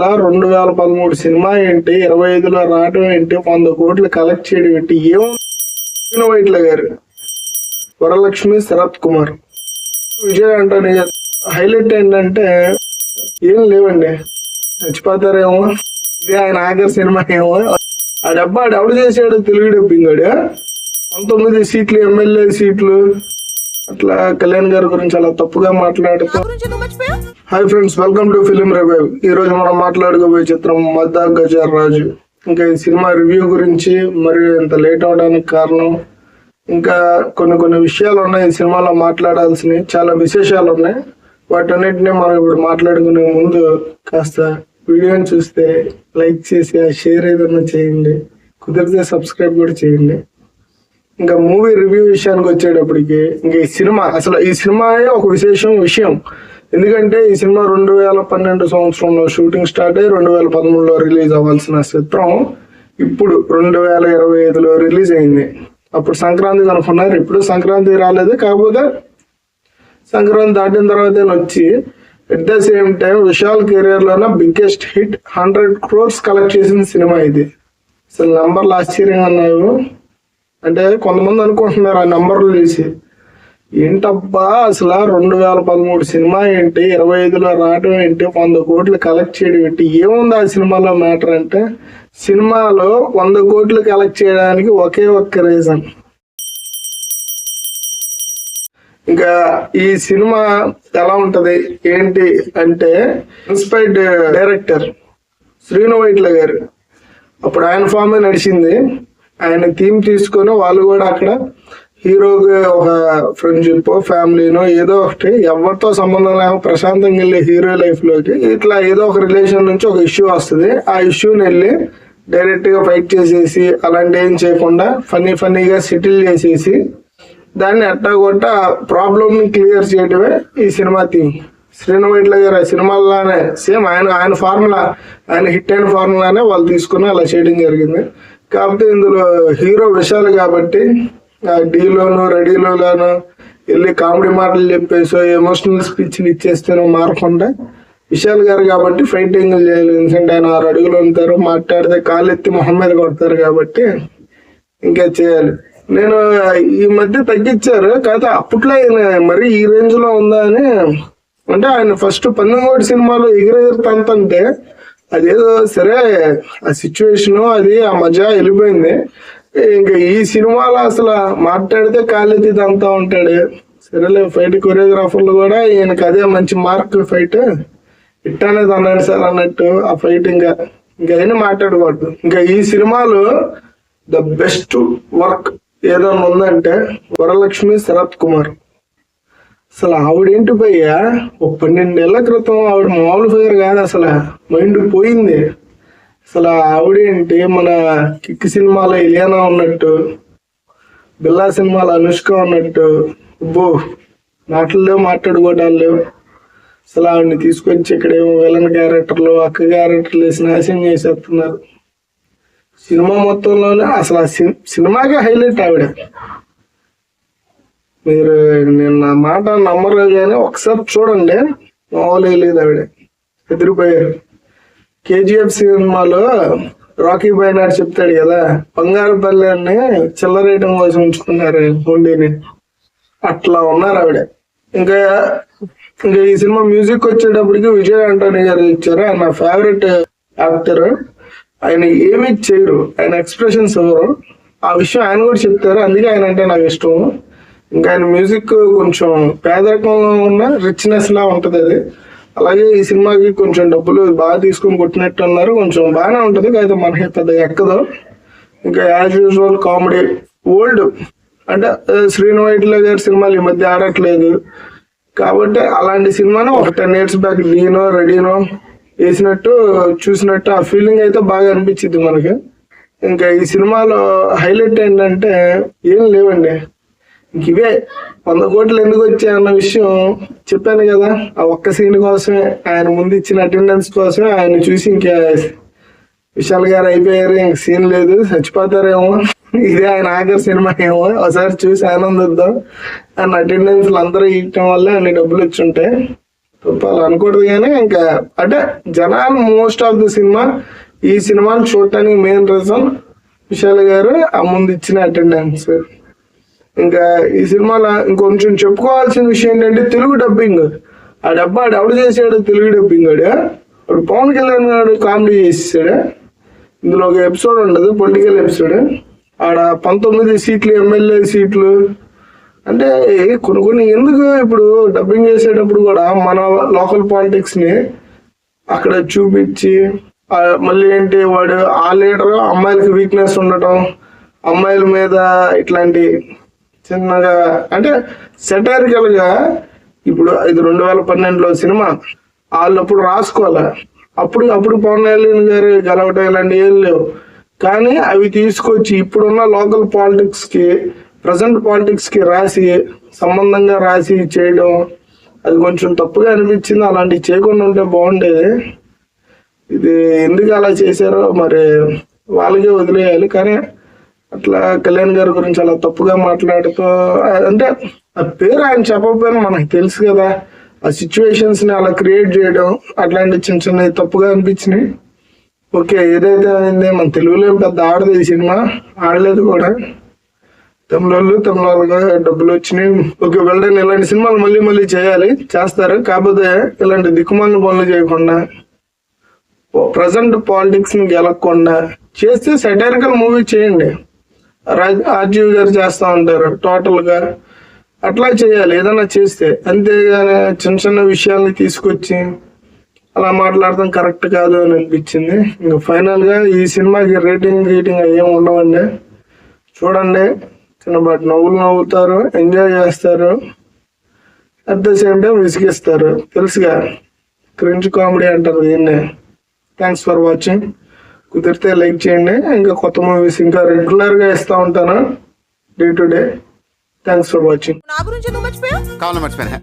అసలు 2013 సినిమా ఏంటి, 25లో రావడం ఏంటి, 100 కోట్లు కలెక్ట్ చేయడం ఏంటి, ఏమో వైట్ల గారు, వరలక్ష్మి, శరత్ కుమార్, విజయ్ ఆంటోనీ గారు. హైలైట్ ఏంటంటే ఏం లేవండి, చచ్చిపోతారేమో, ఇదే ఆయన ఆఖరి సినిమా ఏమో. ఆ డబ్బా ఎవడు చేశాడు, తెలుగు డబ్బింగ్ ఆడు. 19 సీట్లు ఎమ్మెల్యే సీట్లు, అట్లా కళ్యాణ్ గారి గురించి అలా తప్పుగా మాట్లాడుతూ. Hi friends, welcome to film revive. ఈ రోజు మనం మాట్లాడుకోబోయే చిత్రం మద్దా గజర్ రాజు. ఇంకా ఈ సినిమా రివ్యూ గురించి మరియు ఇంత లేట్ అవడానికి కారణం, ఇంకా కొన్ని విషయాలు ఉన్నాయి ఈ సినిమాలో మాట్లాడాల్సినవి, చాలా విశేషాలు ఉన్నాయి. వాటన్నిటిని మనం ఇప్పుడు మాట్లాడుకునే ముందు కాస్త వీడియోని చూస్తే లైక్ చేసి ఆ షేర్ ఏదైనా చేయండి, కుదిరితే సబ్స్క్రైబ్ కూడా చేయండి. ఇంకా మూవీ రివ్యూ విషయానికి వచ్చేటప్పటికి, ఇంకా ఈ సినిమాయే ఒక విషయం. ఎందుకంటే ఈ సినిమా 2012 సంవత్సరంలో షూటింగ్ స్టార్ట్ అయ్యి 2013లో రిలీజ్ అవ్వాల్సిన చిత్రం ఇప్పుడు 2025లో రిలీజ్ అయింది. అప్పుడు సంక్రాంతికి అనుకున్నారు, ఇప్పుడు సంక్రాంతి రాలేదు, కాకపోతే సంక్రాంతి దాటిన తర్వాత వచ్చి at the same time Vishal career లోనే బిగ్గెస్ట్ హిట్ 100 crores కలెక్ట్ చేసిన సినిమా ఇది. అసలు నంబర్లు ఆశ్చర్యంగా ఉన్నాయి. అంటే కొంతమంది అనుకుంటున్నారు ఆ నంబర్లు చూసి, ఏంటబ్బా అసలు 2013 సినిమా ఏంటి, 25లో రావడం ఏంటి, 100 కోట్లు కలెక్ట్ చేయడం ఏంటి, ఏముంది ఆ సినిమాలో మ్యాటర్ అంటే, సినిమాలో 100 కోట్లు కలెక్ట్ చేయడానికి ఒకే ఒక్క రీజన్. ఇంకా ఈ సినిమా ఎలా ఉంటది ఏంటి అంటే, ఇన్స్పైర్డ్ డైరెక్టర్ శ్రీను వైట్ల గారు, అప్పుడు ఆయన ఫామే నడిచింది. ఆయన థీమ్ తీసుకొని వాళ్ళు కూడా అక్కడ హీరోకి ఒక ఫ్రెండ్షిప్, ఫ్యామిలీనో ఏదో ఒకటి, ఎవరితో సంబంధం లేక ప్రశాంతంగా వెళ్ళే హీరో లైఫ్ లోకి ఇట్లా ఏదో ఒక రిలేషన్ నుంచి ఒక ఇష్యూ వస్తుంది. ఆ ఇష్యూని వెళ్ళి డైరెక్ట్ గా ఫైట్ చేసేసి అలాంటి ఏం చేయకుండా ఫన్నీగా సెటిల్ చేసేసి దాన్ని ఎట్టాగొట్ట ప్రాబ్లమ్ ని క్లియర్ చేయడమే ఈ సినిమా థీమ్. శ్రీను వైట్ల గారు ఆ సినిమాల్లానే సేమ్ ఆయన ఫార్ములా, ఆయన హిట్ అయిన ఫార్ములానే వాళ్ళు తీసుకుని అలా చేయడం జరిగింది. కాకపోతే ఇందులో హీరో విశాల్ కాబట్టి డీలోను రెడీలోను వెళ్ళి కామెడీ మాటలు చెప్పేసో ఎమోషనల్ స్పీచ్లు ఇచ్చేస్తేనో మారకుండా విశాల్ గారు కాబట్టి ఫైటింగ్ చేయాలి. ఎందుకంటే ఆయన 6 అడుగులు ఉంటారు, మాట్లాడితే కాళ్ళు ఎత్తి మొహం మీద కొడతారు కాబట్టి ఇంకా చేయాలి. నేను ఈ మధ్య తగ్గించారు, కాకపోతే అప్పట్లో ఆయన మరీ ఈ రేంజ్ లో ఉందా అని. అంటే ఆయన ఫస్ట్ 19 సినిమాలో ఎగిరెగురుతంటే అదేదో సరే, ఆ సిచ్యువేషన్ అది ఆ మజా వెళ్ళిపోయింది. ఇంకా ఈ సినిమాలో అసలు మాట్లాడితే కాలేజీ అంతా ఉంటాడు. సరేలే, ఫైట్ కొరియోగ్రాఫర్లు కూడా ఈయనకి అదే మంచి మార్క్, ఫైట్ హిట్ అనేది అన్నాడు సార్ అన్నట్టు ఆ ఫైట్. ఇంకా అయినా మాట్లాడకూడదు. ఇంకా ఈ సినిమాలో ద బెస్ట్ వర్క్ ఏదైనా ఉందంటే వరలక్ష్మి, శరత్ కుమార్. అసలు ఆవిడేంటి భయ్యా, ఒక 12 ఏళ్ల క్రితం ఆవిడ మామూలు ఫిగర్ కాదు, అసలు మైండ్ పోయింది. అసలు ఆవిడేంటి, మన కిక్ సినిమాలో ఇలియానా ఉన్నట్టు, బిల్లా సినిమాలో అనుష్క ఉన్నట్టు, మాట్లాడుకోవడాలు లేవు. అసలు ఆవిడని తీసుకొచ్చి ఇక్కడేమో విలన్ క్యారెక్టర్లు, అక్క క్యారెక్టర్లు వేసి నాశనం చేసేస్తున్నారు. సినిమా మొత్తంలోనే అసలు ఆ సినిమాకే హైలైట్ ఆవిడ. మీరు నేను నా మాట నమ్మరు కానీ ఒకసారి చూడండి, మామూలు లేదు, ఆవిడ ఎదిరిపోయారు. KGF సినిమాలో రాకీ బైనాడు చెప్తాడు కదా, బంగారు పల్లెని చిల్లరేయడం కోసం ఉంచుకున్నారు హుండీని, అట్లా ఉన్నారు ఆవిడ. ఇంకా ఈ సినిమా మ్యూజిక్ వచ్చేటప్పటికి విజయ్ ఆంటోనీ గారు ఇచ్చారు. ఆయన నా ఫేవరెట్ యాక్టర్. ఆయన ఏమి చేయరు, ఆయన ఎక్స్ప్రెషన్స్ ఎవరు, ఆ విషయం ఆయన కూడా చెప్తారు. అందుకే ఆయన అంటే నాకు ఇష్టం. ఇంకా ఆయన మ్యూజిక్ కొంచెం పేదరికంలో ఉన్న రిచ్నెస్ లా ఉంటది అది. అలాగే ఈ సినిమాకి కొంచెం డబ్బులు బాగా తీసుకొని కొట్టినట్టు అన్నారు, కొంచెం బాగానే ఉంటది, అయితే మనకి పెద్ద ఎక్కదు. ఇంకా యాజ్ యూజువల్ కామెడీ, ఓల్డ్ అంటే శ్రీను వైట్ల గారి సినిమాలు ఈ మధ్య ఆడట్లేదు కాబట్టి అలాంటి సినిమాను ఒక 10 years బ్యాక్ డీనో రెడీనో వేసినట్టు చూసినట్టు ఆ ఫీలింగ్ అయితే బాగా అనిపించింది మనకి. ఇంకా ఈ సినిమాలో హైలైట్ ఏంటంటే ఏం లేవండి, ఇవే 100 కోట్లు ఎందుకు వచ్చాయన్న విషయం చెప్పాను కదా. ఆ ఒక్క సీన్ కోసమే, ఆయన ముందు ఇచ్చిన అటెండెన్స్ కోసమే ఆయన చూసి ఇంకా విశాల్ గారు అయిపోయారు, ఇంక సీన్ లేదు, చచ్చిపోతారేమో, ఇదే ఆయన ఆఖరి సినిమా ఏమో, ఒకసారి చూసి ఆనందిద్దాం అన్న అటెండెన్స్లు అందరూ ఇవ్వటం వల్ల అన్ని డబ్బులు వచ్చి ఉంటాయి. తుప్పాలి అనకూడదు కానీ ఇంకా అంటే జనాలు మోస్ట్ ఆఫ్ ది సినిమా ఈ సినిమాని చూడటానికి మెయిన్ రీజన్ విశాల్ గారు ఆ ముందు ఇచ్చిన అటెండెన్స్. ఇంకా ఈ సినిమాలో ఇంకొంచెం చెప్పుకోవాల్సిన విషయం ఏంటంటే తెలుగు డబ్బింగ్. ఆ డబ్బా ఎవడు చేసాడు తెలుగు డబ్బింగ్ వాడు పవన్ కళ్యాణ్ గారు కామెడీ చేసేసాడు. ఇందులో ఒక ఎపిసోడ్ ఉండదు, పొలిటికల్ ఎపిసోడ్. ఆడ 19 సీట్లు ఎమ్మెల్యే సీట్లు అంటే కొన్ని ఎందుకు ఇప్పుడు డబ్బింగ్ చేసేటప్పుడు కూడా మన లోకల్ పాలిటిక్స్ ని అక్కడ చూపించి మళ్ళీ ఏంటి వాడు ఆ లీడర్ అమ్మాయిలకి వీక్నెస్ ఉండటం, అమ్మాయిల మీద ఇట్లాంటి చిన్నగా అంటే సెటారికల్ గా. ఇప్పుడు ఇది 2012లో సినిమా, వాళ్ళు అప్పుడు రాసుకోవాలి. అప్పుడు పవన్ కళ్యాణ్ గారు గెలవటం ఇలాంటి ఏం లేవు. కానీ అవి తీసుకొచ్చి ఇప్పుడున్న లోకల్ పాలిటిక్స్ కి ప్రజెంట్ పాలిటిక్స్ కి సంబంధంగా రాసి చేయడం అది కొంచెం తప్పుగా అనిపించింది. అలాంటివి చేయకుండా ఉంటే బాగుండేది. ఇది ఎందుకు అలా చేశారో మరి వాళ్ళకే వదిలేయాలి. కానీ అట్లా కళ్యాణ్ గారి గురించి అలా తప్పుగా మాట్లాడుతూ అంటే ఆ పేరు ఆయన చెప్పకపోయినా మనకు తెలుసు కదా, ఆ సిచ్యువేషన్స్ ని అలా క్రియేట్ చేయడం అట్లాంటి చిన్న చిన్న తప్పుగా అనిపించినాయి. ఓకే, ఏదైతే అయింది మన తెలుగులో పెద్ద ఆడదు ఈ సినిమా, ఆడలేదు కూడా. తమిళగా డబ్బులు వచ్చినాయి. ఓకే, వెళ్ళండి. ఇలాంటి సినిమాలు మళ్ళీ చేయాలి, చేస్తారు. కాకపోతే ఇలాంటి దిక్కుమాలిన పనులు చేయకుండా ప్రజెంట్ పాలిటిక్స్ ని గెలకుండా చేస్తే సెటైరికల్ మూవీ చేయండి. రాజీవ్ గారు చేస్తా ఉంటారు టోటల్ గా, అట్లా చేయాలి ఏదైనా చేస్తే. అంతేగాని చిన్న చిన్న విషయాల్ని తీసుకొచ్చి అలా మాట్లాడటం కరెక్ట్ కాదు అని అనిపించింది. ఇంకా ఫైనల్ గా ఈ సినిమాకి రేటింగ్ ఏం ఉండవండి. చూడండి, చిన్నపాటి నవ్వుతారు, ఎంజాయ్ చేస్తారు, అట్ ద సేమ్ టైం విసిగిస్తారు. తెలుసుగా, క్రింజ్ కామెడీ అంటారు దీన్నే. Thanks for watching. కుదిరితే లైక్ చేయండి. ఇంకా కొత్త మూవీస్ ఇంకా రెగ్యులర్ గా ఇస్తా ఉంటాను day to day. Thanks for watching. నా గురించి ఎందుకు మర్చిపోయావు? కావాలని మర్చిపోయాను.